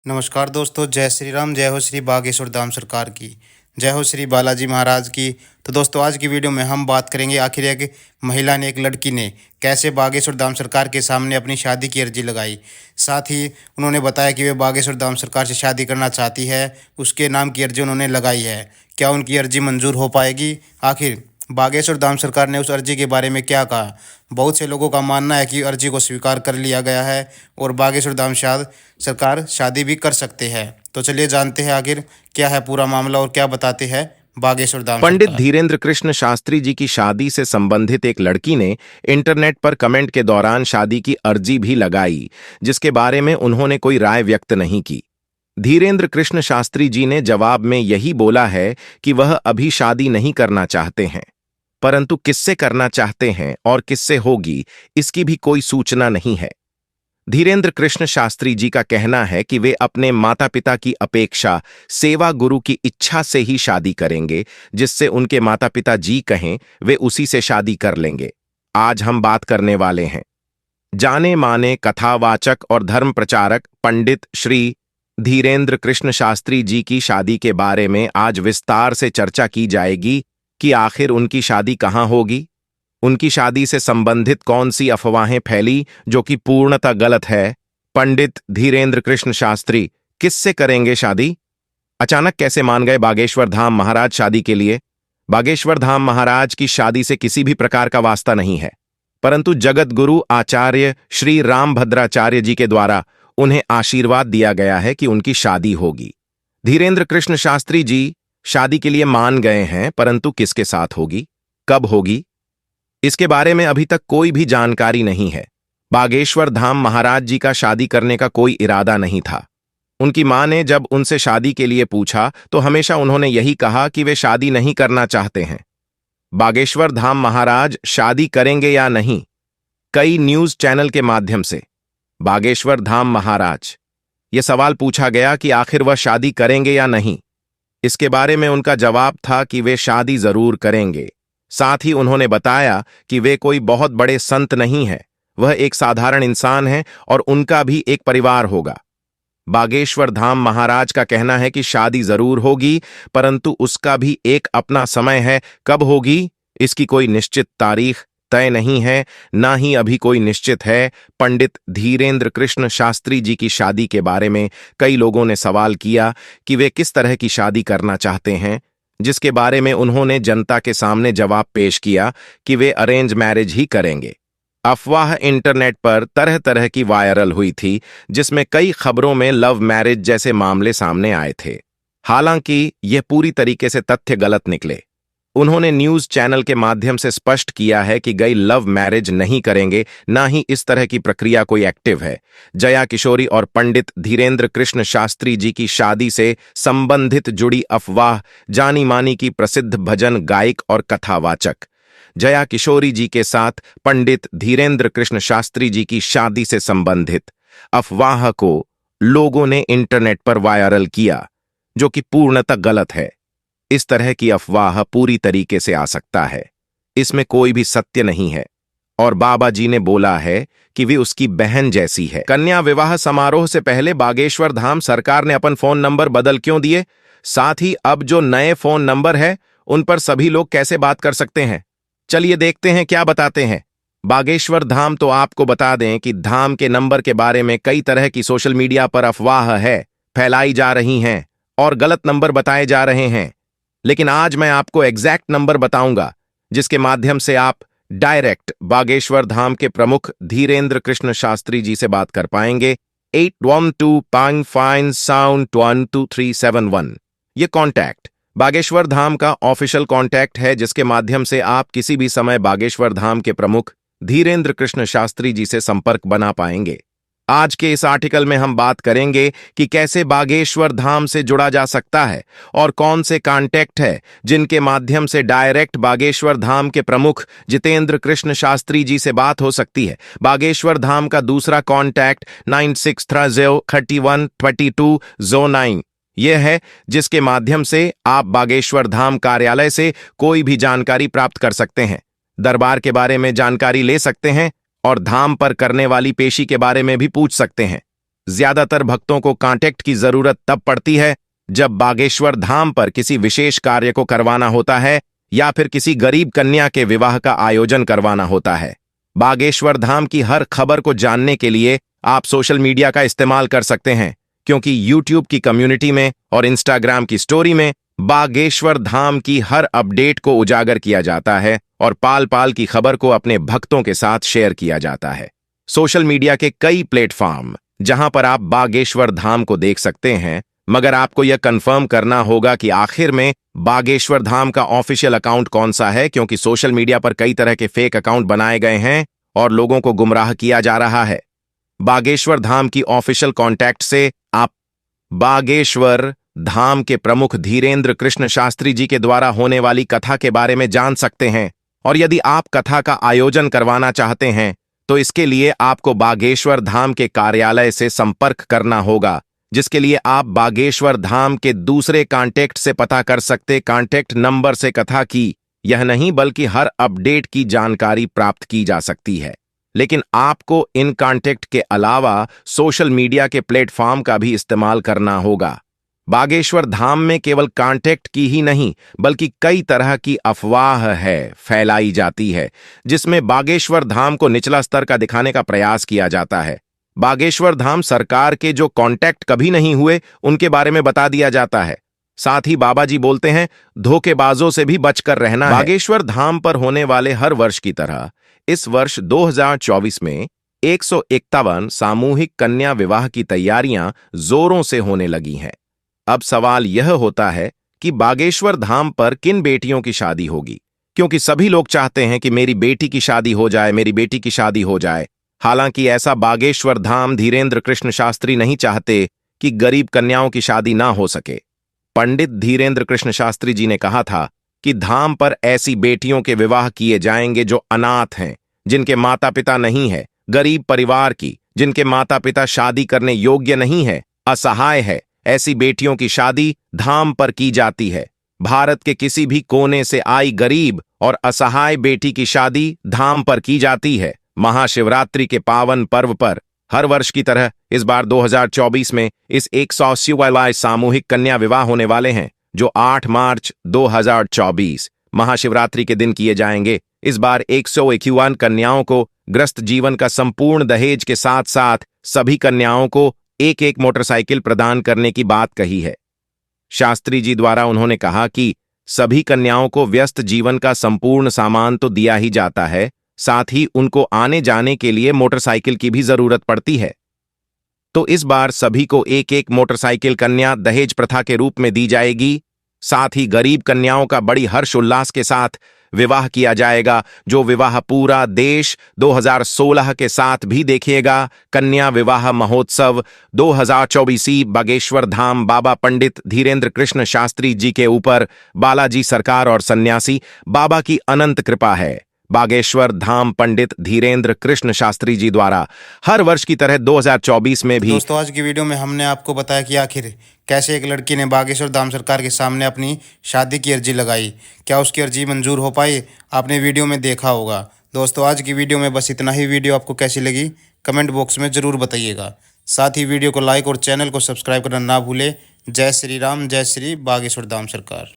नमस्कार दोस्तों, जय श्री राम, जय हो श्री बागेश्वर धाम सरकार की, जय हो श्री बालाजी महाराज की। तो दोस्तों, आज की वीडियो में हम बात करेंगे आखिर एक महिला ने, एक लड़की ने कैसे बागेश्वर धाम सरकार के सामने अपनी शादी की अर्जी लगाई। साथ ही उन्होंने बताया कि वे बागेश्वर धाम सरकार से शादी करना चाहती है, उसके नाम की अर्जी उन्होंने लगाई है। क्या उनकी अर्जी मंजूर हो पाएगी? आखिर बागेश्वर धाम सरकार ने उस अर्जी के बारे में क्या कहा? बहुत से लोगों का मानना है कि अर्जी को स्वीकार कर लिया गया है और बागेश्वर धाम सरकार शादी भी कर सकते हैं। तो चलिए जानते हैं आखिर क्या है पूरा मामला और क्या बताते हैं बागेश्वर धाम पंडित सरकार। धीरेन्द्र कृष्ण शास्त्री जी की शादी से संबंधित एक लड़की ने इंटरनेट पर कमेंट के दौरान शादी की अर्जी भी लगाई, जिसके बारे में उन्होंने कोई राय व्यक्त नहीं की। धीरेन्द्र कृष्ण शास्त्री जी ने जवाब में यही बोला है कि वह अभी शादी नहीं करना चाहते हैं, परंतु किससे करना चाहते हैं और किससे होगी, इसकी भी कोई सूचना नहीं है। धीरेन्द्र कृष्ण शास्त्री जी का कहना है कि वे अपने माता पिता की अपेक्षा सेवा गुरु की इच्छा से ही शादी करेंगे, जिससे उनके माता पिता जी कहें वे उसी से शादी कर लेंगे। आज हम बात करने वाले हैं जाने माने कथावाचक और धर्म प्रचारक पंडित श्री धीरेन्द्र कृष्ण शास्त्री जी की शादी के बारे में। आज विस्तार से चर्चा की जाएगी कि आखिर उनकी शादी कहाँ होगी, उनकी शादी से संबंधित कौन सी अफवाहें फैली जो कि पूर्णतः गलत है। पंडित धीरेन्द्र कृष्ण शास्त्री किससे करेंगे शादी? अचानक कैसे मान गए बागेश्वर धाम महाराज शादी के लिए? बागेश्वर धाम महाराज की शादी से किसी भी प्रकार का वास्ता नहीं है, परंतु जगत गुरु आचार्य श्री रामभद्राचार्य जी के द्वारा उन्हें आशीर्वाद दिया गया है कि उनकी शादी होगी। धीरेन्द्र कृष्ण शास्त्री जी शादी के लिए मान गए हैं, परंतु किसके साथ होगी, कब होगी, इसके बारे में अभी तक कोई भी जानकारी नहीं है। बागेश्वर धाम महाराज जी का शादी करने का कोई इरादा नहीं था। उनकी मां ने जब उनसे शादी के लिए पूछा तो हमेशा उन्होंने यही कहा कि वे शादी नहीं करना चाहते हैं। बागेश्वर धाम महाराज शादी करेंगे या नहीं, कई न्यूज चैनल के माध्यम से बागेश्वर धाम महाराज ये सवाल पूछा गया कि आखिर वह शादी करेंगे या नहीं। इसके बारे में उनका जवाब था कि वे शादी जरूर करेंगे। साथ ही उन्होंने बताया कि वे कोई बहुत बड़े संत नहीं है, वह एक साधारण इंसान है और उनका भी एक परिवार होगा। बागेश्वर धाम महाराज का कहना है कि शादी जरूर होगी, परंतु उसका भी एक अपना समय है। कब होगी, इसकी कोई निश्चित तारीख तय नहीं है, ना ही अभी कोई निश्चित है। पंडित धीरेन्द्र कृष्ण शास्त्री जी की शादी के बारे में कई लोगों ने सवाल किया कि वे किस तरह की शादी करना चाहते हैं, जिसके बारे में उन्होंने जनता के सामने जवाब पेश किया कि वे अरेंज मैरिज ही करेंगे। अफवाह इंटरनेट पर तरह तरह की वायरल हुई थी, जिसमें कई खबरों में लव मैरिज जैसे मामले सामने आए थे। हालांकि यह पूरी तरीके से तथ्य गलत निकले। उन्होंने न्यूज चैनल के माध्यम से स्पष्ट किया है कि गई लव मैरिज नहीं करेंगे, ना ही इस तरह की प्रक्रिया कोई एक्टिव है। जया किशोरी और पंडित धीरेन्द्र कृष्ण शास्त्री जी की शादी से संबंधित जुड़ी अफवाह जानी मानी की प्रसिद्ध भजन गायक और कथावाचक जया किशोरी जी के साथ पंडित धीरेन्द्र कृष्ण शास्त्री जी की शादी से संबंधित अफवाह को लोगों ने इंटरनेट पर वायरल किया, जो कि पूर्णतः गलत है। इस तरह की अफवाह पूरी तरीके से आ सकता है, इसमें कोई भी सत्य नहीं है। और बाबा जी ने बोला है कि वे उसकी बहन जैसी है। कन्या विवाह समारोह से पहले बागेश्वर धाम सरकार ने अपन फोन नंबर बदल क्यों दिए? साथ ही अब जो नए फोन नंबर है उन पर सभी लोग कैसे बात कर सकते हैं? चलिए देखते हैं क्या बताते हैं बागेश्वर धाम। तो आपको बता दें कि धाम के नंबर के बारे में कई तरह की सोशल मीडिया पर अफवाह है, फैलाई जा रही हैं और गलत नंबर बताए जा रहे हैं। लेकिन आज मैं आपको एग्जैक्ट नंबर बताऊंगा, जिसके माध्यम से आप डायरेक्ट बागेश्वर धाम के प्रमुख धीरेन्द्र कृष्ण शास्त्री जी से बात कर पाएंगे। 8125512371 ये कॉन्टैक्ट बागेश्वर धाम का ऑफिशियल कॉन्टैक्ट है, जिसके माध्यम से आप किसी भी समय बागेश्वर धाम के प्रमुख धीरेन्द्र कृष्ण शास्त्री जी से संपर्क बना पाएंगे। आज के इस आर्टिकल में हम बात करेंगे कि कैसे बागेश्वर धाम से जुड़ा जा सकता है और कौन से कॉन्टैक्ट है जिनके माध्यम से डायरेक्ट बागेश्वर धाम के प्रमुख जितेंद्र कृष्ण शास्त्री जी से बात हो सकती है। बागेश्वर धाम का दूसरा कॉन्टैक्ट 9630312209 यह है, जिसके माध्यम से आप बागेश्वर धाम कार्यालय से कोई भी जानकारी प्राप्त कर सकते हैं, दरबार के बारे में जानकारी ले सकते हैं और धाम पर करने वाली पेशी के बारे में भी पूछ सकते हैं। ज्यादातर भक्तों को कांटेक्ट की जरूरत तब पड़ती है जब बागेश्वर धाम पर किसी विशेष कार्य को करवाना होता है या फिर किसी गरीब कन्या के विवाह का आयोजन करवाना होता है। बागेश्वर धाम की हर खबर को जानने के लिए आप सोशल मीडिया का इस्तेमाल कर सकते हैं, क्योंकि YouTube की कम्युनिटी में और Instagram की स्टोरी में बागेश्वर धाम की हर अपडेट को उजागर किया जाता है और पाल पाल की खबर को अपने भक्तों के साथ शेयर किया जाता है। सोशल मीडिया के कई प्लेटफॉर्म जहां पर आप बागेश्वर धाम को देख सकते हैं, मगर आपको यह कंफर्म करना होगा कि आखिर में बागेश्वर धाम का ऑफिशियल अकाउंट कौन सा है, क्योंकि सोशल मीडिया पर कई तरह के फेक अकाउंट बनाए गए हैं और लोगों को गुमराह किया जा रहा है। बागेश्वर धाम की ऑफिशियल कॉन्टैक्ट से आप बागेश्वर धाम के प्रमुख धीरेंद्र कृष्ण शास्त्री जी के द्वारा होने वाली कथा के बारे में जान सकते हैं। और यदि आप कथा का आयोजन करवाना चाहते हैं तो इसके लिए आपको बागेश्वर धाम के कार्यालय से संपर्क करना होगा, जिसके लिए आप बागेश्वर धाम के दूसरे कांटेक्ट से पता कर सकते कांटेक्ट नंबर से कथा की यह नहीं बल्कि हर अपडेट की जानकारी प्राप्त की जा सकती है। लेकिन आपको इन कांटेक्ट के अलावा सोशल मीडिया के प्लेटफॉर्म का भी इस्तेमाल करना होगा। बागेश्वर धाम में केवल कांटेक्ट की ही नहीं बल्कि कई तरह की अफवाह फैलाई जाती है, जिसमें बागेश्वर धाम को निचला स्तर का दिखाने का प्रयास किया जाता है। बागेश्वर धाम सरकार के जो कांटेक्ट कभी नहीं हुए उनके बारे में बता दिया जाता है। साथ ही बाबा जी बोलते हैं धोखेबाजों से भी बचकर रहना है। बागेश्वर धाम पर होने वाले हर वर्ष की तरह इस वर्ष 2024 में 151 सामूहिक कन्या विवाह की तैयारियां जोरों से होने लगी हैं। अब सवाल यह होता है कि बागेश्वर धाम पर किन बेटियों की शादी होगी, क्योंकि सभी लोग चाहते हैं कि मेरी बेटी की शादी हो जाए, मेरी बेटी की शादी हो जाए। हालांकि ऐसा बागेश्वर धाम धीरेंद्र कृष्ण शास्त्री नहीं चाहते कि गरीब कन्याओं की शादी ना हो सके। पंडित धीरेंद्र कृष्ण शास्त्री जी ने कहा था कि धाम पर ऐसी बेटियों के विवाह किए जाएंगे जो अनाथ हैं, जिनके माता पिता नहीं है, गरीब परिवार की, जिनके माता पिता शादी करने योग्य नहीं है, असहाय है। ऐसी बेटियों की शादी धाम पर की जाती है। भारत के किसी भी कोने से आई गरीब और असहाय बेटी की शादी धाम पर की जाती है। महाशिवरात्रि के पावन पर्व पर हर वर्ष की तरह इस बार 2024 में इस 180 सामूहिक कन्या विवाह होने वाले हैं, जो 8 मार्च 2024 महाशिवरात्रि के दिन किए जाएंगे। इस बार 151 कन्याओं को ग्रस्त जीवन का संपूर्ण दहेज के साथ साथ सभी कन्याओं को एक एक मोटरसाइकिल प्रदान करने की बात कही है। शास्त्री जी द्वारा उन्होंने कहा कि सभी कन्याओं को व्यस्त जीवन का संपूर्ण सामान तो दिया ही जाता है, साथ ही उनको आने जाने के लिए मोटरसाइकिल की भी जरूरत पड़ती है। तो इस बार सभी को एक एक मोटरसाइकिल कन्या दहेज प्रथा के रूप में दी जाएगी। साथ ही गरीब कन्याओं का बड़ी हर्षोल्लास के साथ विवाह किया जाएगा, जो विवाह पूरा देश 2016 के साथ भी देखेगा। कन्या विवाह महोत्सव 2024 बागेश्वर धाम बाबा पंडित धीरेंद्र कृष्ण शास्त्री जी के ऊपर बालाजी सरकार और सन्यासी बाबा की अनंत कृपा है। बागेश्वर धाम पंडित धीरेंद्र कृष्ण शास्त्री जी द्वारा हर वर्ष की तरह 2024 में भी। दोस्तों, आज की वीडियो में हमने आपको बताया कि आखिर कैसे एक लड़की ने बागेश्वर धाम सरकार के सामने अपनी शादी की अर्जी लगाई। क्या उसकी अर्जी मंजूर हो पाई, आपने वीडियो में देखा होगा। दोस्तों, आज की वीडियो में बस इतना ही। वीडियो आपको कैसी लगी कमेंट बॉक्स में ज़रूर बताइएगा। साथ ही वीडियो को लाइक और चैनल को सब्सक्राइब करना ना भूलें। जय श्री राम, जय श्री बागेश्वर धाम सरकार।